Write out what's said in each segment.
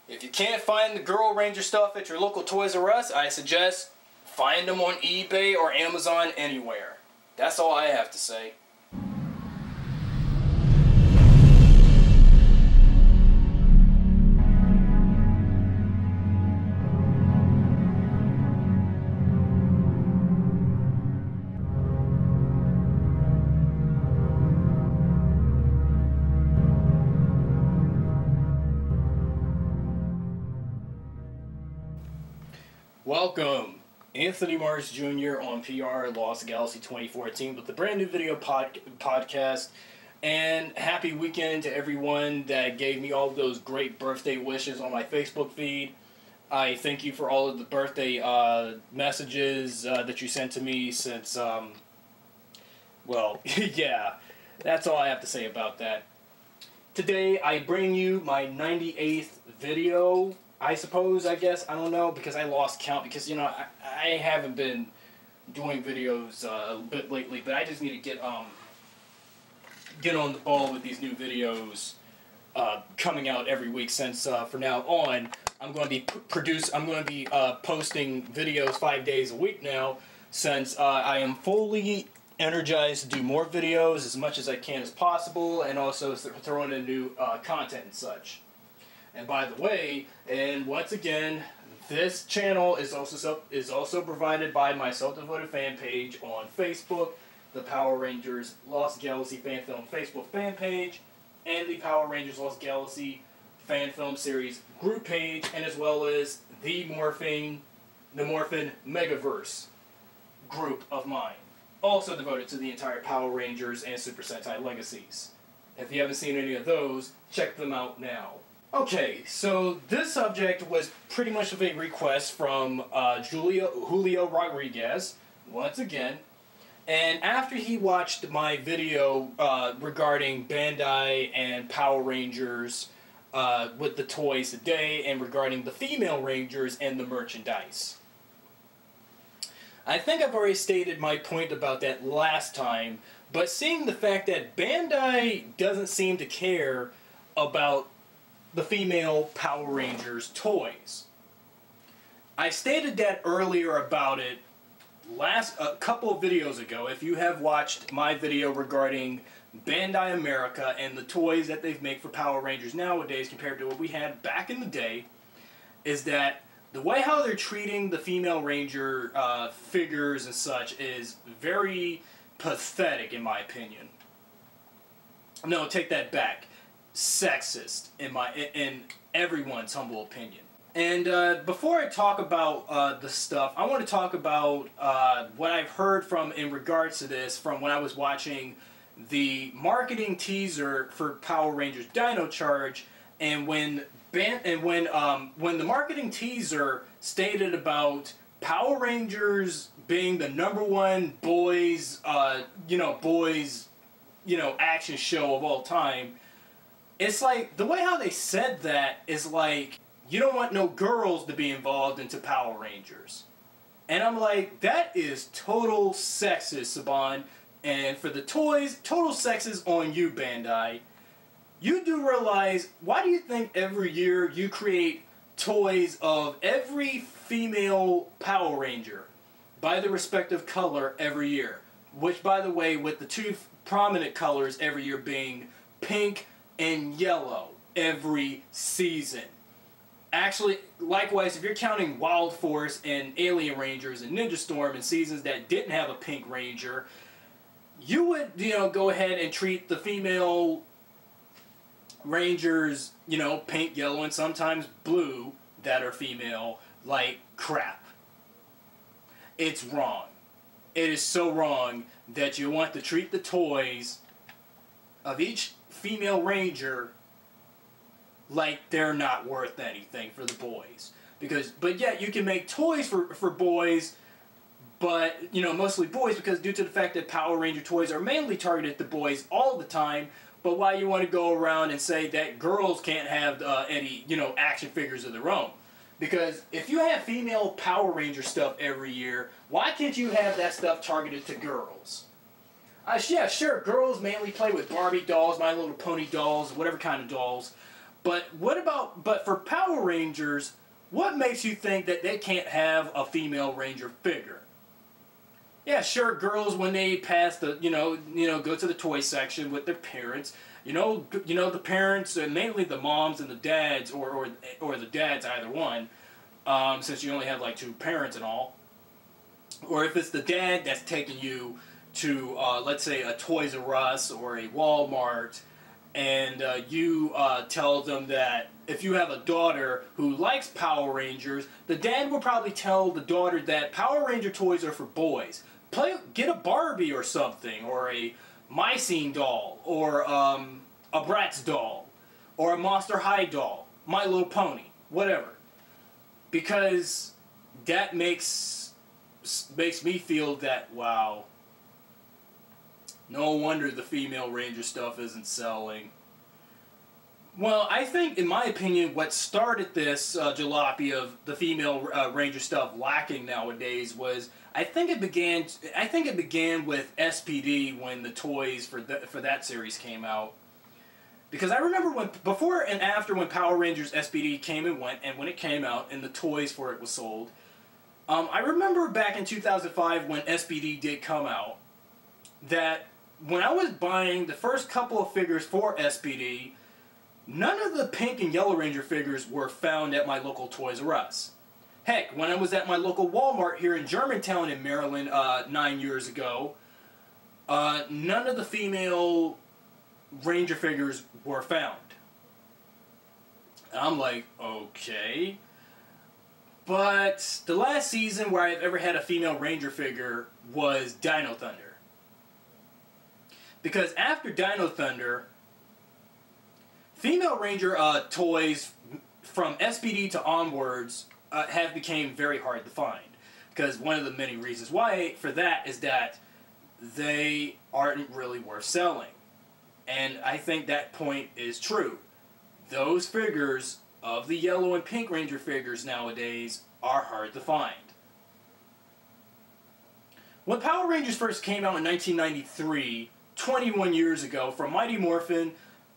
If you can't find the Girl Ranger stuff at your local Toys R Us, I suggest find them on eBay or Amazon anywhere. That's all I have to say. Welcome, Anthony Mars Jr. on PRLostGalaxy2014 with the brand new video podcast, and happy weekend to everyone that gave me all of those great birthday wishes on my Facebook feed. I thank you for all of the birthday messages that you sent to me since, well, yeah, that's all I have to say about that. Today I bring you my 98th video, I suppose, I guess, I don't know, because I lost count, because, you know, I haven't been doing videos a bit lately, but I just need to get on the ball with these new videos coming out every week, since from now on, I'm going to be posting videos 5 days a week now, since I am fully energized to do more videos as much as I can as possible, and also throwing in new content and such. And by the way, and once again, this channel is also provided by my self-devoted fan page on Facebook, the Power Rangers Lost Galaxy Fan-Film Facebook fan page, and the Power Rangers Lost Galaxy Fan-Film series group page, and as well as the Morphin Megaverse group of mine, also devoted to the entire Power Rangers and Super Sentai Legacies. If you haven't seen any of those, check them out now. Okay, so this subject was pretty much of a request from Julio Rodriguez, once again, and after he watched my video regarding Bandai and Power Rangers with the toys today, and regarding the female Rangers and the merchandise. I think I've already stated my point about that last time, but seeing the fact that Bandai doesn't seem to care about the female Power Rangers toys. I stated that earlier about it a couple of videos ago. If you have watched my video regarding Bandai America and the toys that they've made for Power Rangers nowadays compared to what we had back in the day, is that the way how they're treating the female Ranger figures and such is very pathetic, in my opinion. No, take that back. Sexist, in everyone's humble opinion. And before I talk about the stuff, I want to talk about what I've heard in regards to this from when I was watching the marketing teaser for Power Rangers Dino Charge, and when the marketing teaser stated about Power Rangers being the #1 boys action show of all time. It's like, the way how they said that is like, you don't want no girls to be involved into Power Rangers. And I'm like, that is total sexist, Saban. And for the toys, total sexist on you, Bandai. You do realize, why do you think every year you create toys of every female Power Ranger by the respective color every year? Which, by the way, with the two prominent colors every year being pink and yellow every season. Actually, likewise, if you're counting Wild Force and Alien Rangers and Ninja Storm in seasons that didn't have a pink Ranger, you would, go ahead and treat the female Rangers, pink, yellow, and sometimes blue that are female like crap. It's wrong. It is so wrong that you want to treat the toys of each female Ranger like they're not worth anything for the boys. But yet you can make toys for boys, but, mostly boys, because due to the fact that Power Ranger toys are mainly targeted to boys all the time, but why you want to go around and say that girls can't have any, action figures of their own? Because if you have female Power Ranger stuff every year, why can't you have that stuff targeted to girls? Yeah, sure, girls mainly play with Barbie dolls, My Little Pony dolls, whatever kind of dolls. But but for Power Rangers, what makes you think that they can't have a female Ranger figure? Yeah, sure, girls, when they pass the, go to the toy section with their parents, the parents, and mainly the moms and the dads, or the dads, either one, since you only have like 2 parents and all. Or if it's the dad that's taking you to, let's say, a Toys R Us or a Walmart, and you tell them that if you have a daughter who likes Power Rangers, the dad will probably tell the daughter that Power Ranger toys are for boys. Get a Barbie or something, or a Mycene doll, or a Bratz doll, or a Monster High doll, My Little Pony, whatever. Because that makes me feel that, wow, no wonder the female Ranger stuff isn't selling. Well, I think, in my opinion, what started this jalopy of the female Ranger stuff lacking nowadays was, I think it began with SPD when the toys for that series came out. Because I remember before and after when Power Rangers SPD came and went, and when it came out and the toys for it was sold, I remember back in 2005 when SPD did come out, that when I was buying the first couple of figures for SPD, none of the pink and yellow Ranger figures were found at my local Toys R Us. Heck, when I was at my local Walmart here in Germantown in Maryland 9 years ago, none of the female Ranger figures were found. And I'm like, okay. But the last season where I've ever had a female Ranger figure was Dino Thunder. Because after Dino Thunder, female Ranger toys from SPD to onwards have become very hard to find. Because one of the many reasons why for that is that they aren't really worth selling. And I think that point is true. Those figures of the yellow and pink Ranger figures nowadays are hard to find. When Power Rangers first came out in 1993, 21 years ago, from Mighty Morphin,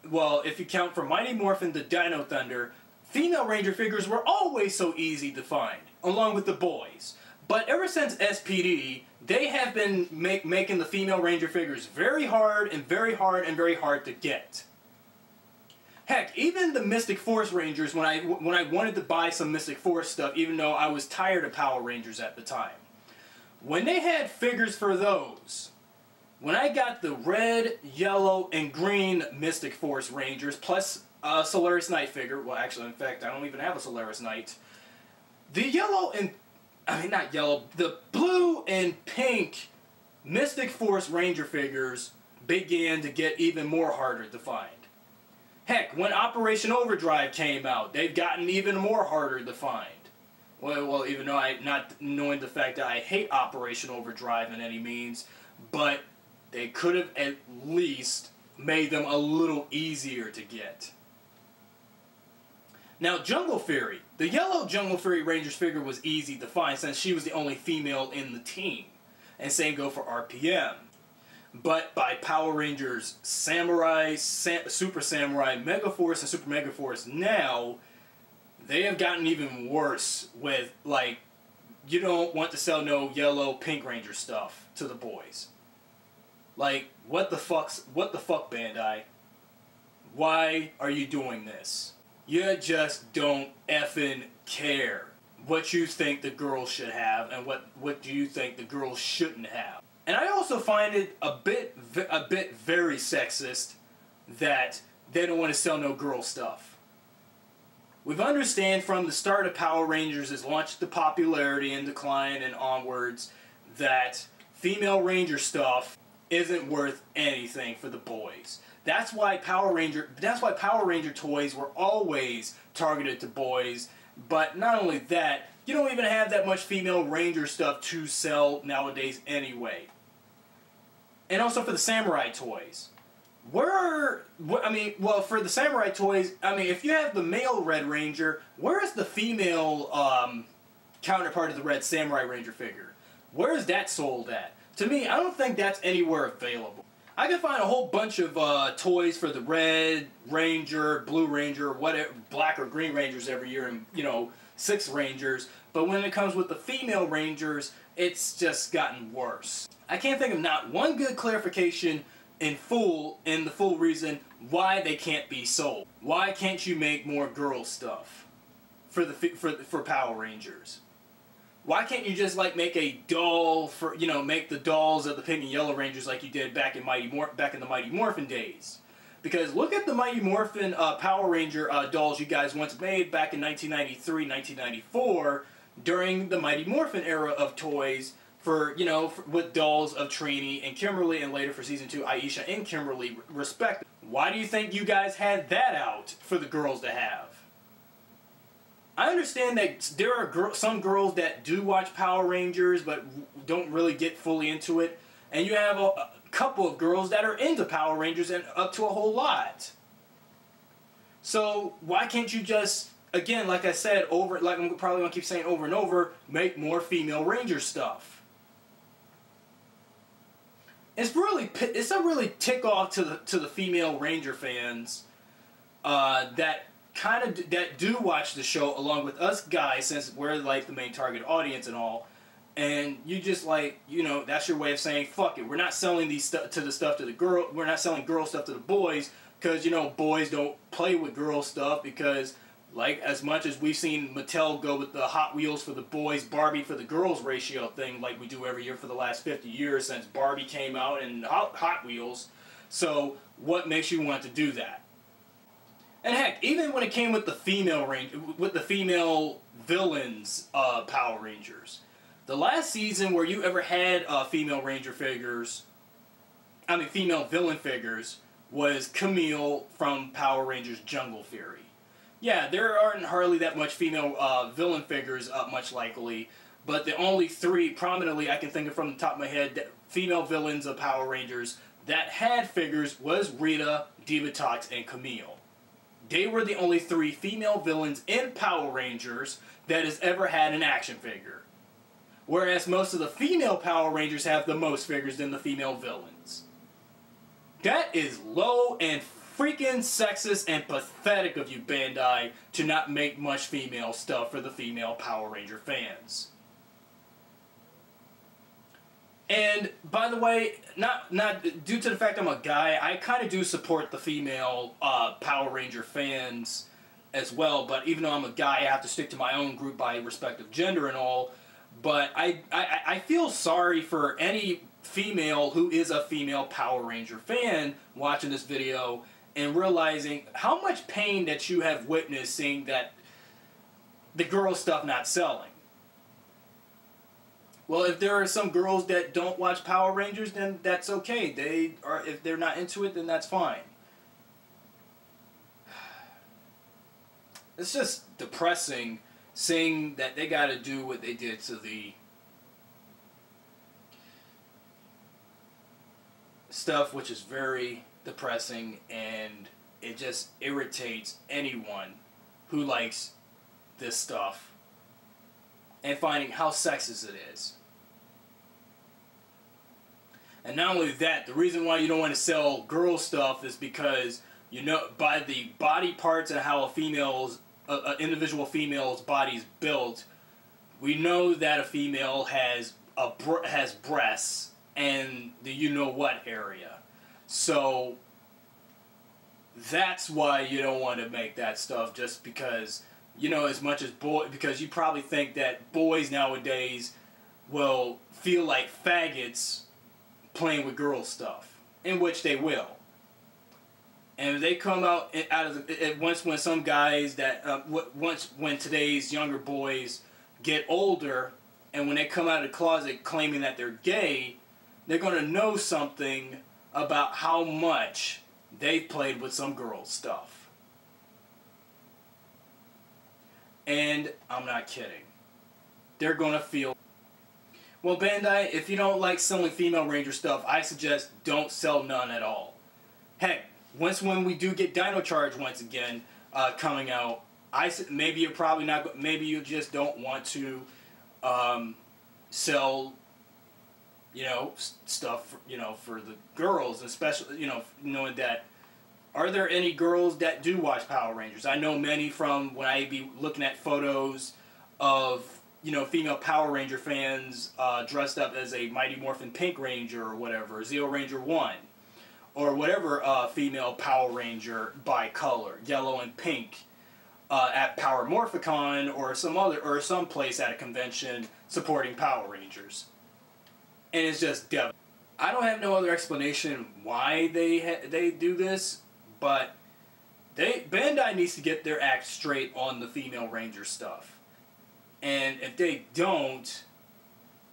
well, if you count from Mighty Morphin to Dino Thunder, female Ranger figures were always so easy to find, along with the boys. But ever since SPD, they have been making the female Ranger figures very hard and very hard and very hard to get. Heck, even the Mystic Force Rangers, when I wanted to buy some Mystic Force stuff, even though I was tired of Power Rangers at the time, when they had figures for those, when I got the red, yellow, and green Mystic Force Rangers, plus a Solaris Knight figure, well actually in fact I don't even have a Solaris Knight, the the blue and pink Mystic Force Ranger figures began to get even more harder to find. Heck, when Operation Overdrive came out, they've gotten even more harder to find. Well, even though not knowing the fact that I hate Operation Overdrive in any means, but they could have at least made them a little easier to get. Now, Jungle Fury. The yellow Jungle Fury Rangers figure was easy to find since she was the only female in the team. And same go for RPM. But by Power Rangers Samurai, Super Samurai, Mega Force, and Super Mega Force now, they have gotten even worse with, like, you don't want to sell no yellow Pink Ranger stuff to the boys. Like, what the fuck, Bandai? Why are you doing this? You just don't effing care what you think the girls should have and what do you think the girls shouldn't have. And I also find it a bit very sexist that they don't want to sell no girl stuff. We've understand from the start of Power Rangers' launch to popularity and decline and onwards that female Ranger stuff isn't worth anything for the boys. That's why Power Ranger toys were always targeted to boys. But not only that, you don't even have that much female Ranger stuff to sell nowadays anyway. And also for the Samurai toys. For the Samurai toys, if you have the male Red Ranger, where is the female counterpart of the Red Samurai Ranger figure? Where is that sold at? To me, I don't think that's anywhere available. I can find a whole bunch of toys for the Red Ranger, Blue Ranger, whatever, Black or Green Rangers every year, and, you know, 6 Rangers. But when it comes with the female Rangers, it's just gotten worse. I can't think of not one good clarification in the full reason why they can't be sold. Why can't you make more girl stuff for Power Rangers? Why can't you just like make a doll for, you know, make the dolls of the Pink and Yellow Rangers like you did back in the Mighty Morphin days? Because look at the Mighty Morphin Power Ranger dolls you guys once made back in 1993, 1994 during the Mighty Morphin era of toys for, you know, with dolls of Trini and Kimberly, and later for season 2 Aisha and Kimberly respectively. Why do you think you guys had that out for the girls to have? I understand that there are some girls that do watch Power Rangers but don't really get fully into it. And you have a couple of girls that are into Power Rangers and up to a whole lot. So why can't you just, again, like I said, like I'm probably going to keep saying over and over, make more female Ranger stuff? It's a really tick off to the female Ranger fans that do watch the show along with us guys, since we're like the main target audience and all, and you just like, you know, that's your way of saying fuck it, we're not selling we're not selling girl stuff to the boys, because, you know, boys don't play with girl stuff, because like as much as we've seen Mattel go with the Hot Wheels for the boys, Barbie for the girls ratio thing like we do every year for the last 50 years since Barbie came out and Hot Wheels, so what makes you want to do that? And heck, even when it came with the female villains Power Rangers, the last season where you ever had female villain figures was Camille from Power Rangers Jungle Fury. Yeah, there aren't hardly that much female villain figures much likely, but the only 3 prominently I can think of from the top of my head female villains of Power Rangers that had figures was Rita, Divatox, and Camille. They were the only 3 female villains in Power Rangers that has ever had an action figure. Whereas most of the female Power Rangers have the most figures than the female villains. That is low and freaking sexist and pathetic of you, Bandai, to not make much female stuff for the female Power Ranger fans. And, by the way, not due to the fact I'm a guy, I kind of do support the female Power Ranger fans as well, but even though I'm a guy, I have to stick to my own group by respective gender and all, but I feel sorry for any female who is a female Power Ranger fan watching this video and realizing how much pain that you have witnessed seeing that the girl stuff not selling. Well, if there are some girls that don't watch Power Rangers, then that's okay. If they're not into it, then that's fine. It's just depressing seeing that they got to do what they did to the stuff, which is very depressing, and it just irritates anyone who likes this stuff and finding how sexist it is. And not only that, the reason why you don't want to sell girl stuff is because, you know, by the body parts and how an individual female's body is built, we know that a female has breasts and the you-know-what area. So that's why you don't want to make that stuff, just because, you know, as much as because you probably think that boys nowadays will feel like faggots playing with girl stuff, in which they will. And they come out of when some guys that when today's younger boys get older, and when they come out of the closet claiming that they're gay, they're going to know something about how much they've played with some girl stuff. And I'm not kidding. They're going to feel... Well, Bandai, if you don't like selling female Ranger stuff, I suggest don't sell none at all. Heck, when we do get Dino Charge once again coming out, maybe you're probably not. Maybe you just don't want to sell stuff, for the girls, especially, knowing that, are there any girls that do watch Power Rangers? I know many from when I be looking at photos of, female Power Ranger fans dressed up as a Mighty Morphin Pink Ranger or whatever, Zeo Ranger 1, or whatever female Power Ranger by color, yellow and pink, at Power Morphicon or some place at a convention supporting Power Rangers. And it's just devastating. I don't have no other explanation why they do this, but Bandai needs to get their act straight on the female Ranger stuff. And if they don't,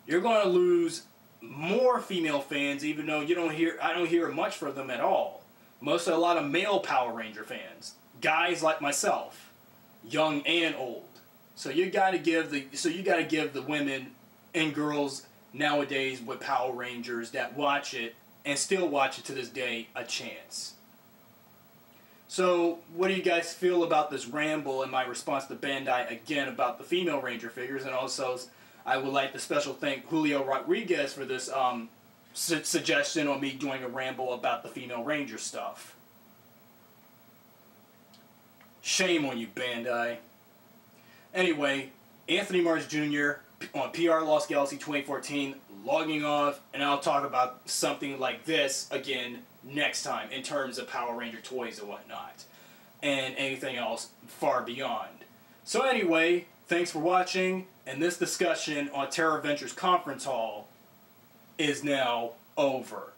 you're going to lose more female fans, even though I don't hear much from them at all. A lot of male Power Ranger fans, guys like myself, young and old. So you got to give the women and girls nowadays with Power Rangers that watch it and still watch it to this day a chance. So, what do you guys feel about this ramble and my response to Bandai again about the female Ranger figures? And also, I would like to special thank Julio Rodriguez for this suggestion on me doing a ramble about the female Ranger stuff. Shame on you, Bandai. Anyway, Anthony Mars Jr. on PRLostGalaxy2014 logging off, and I'll talk about something like this again next time in terms of Power Ranger toys and whatnot, and anything else far beyond. So anyway, thanks for watching, and this discussion on Terra Ventures Conference Hall is now over.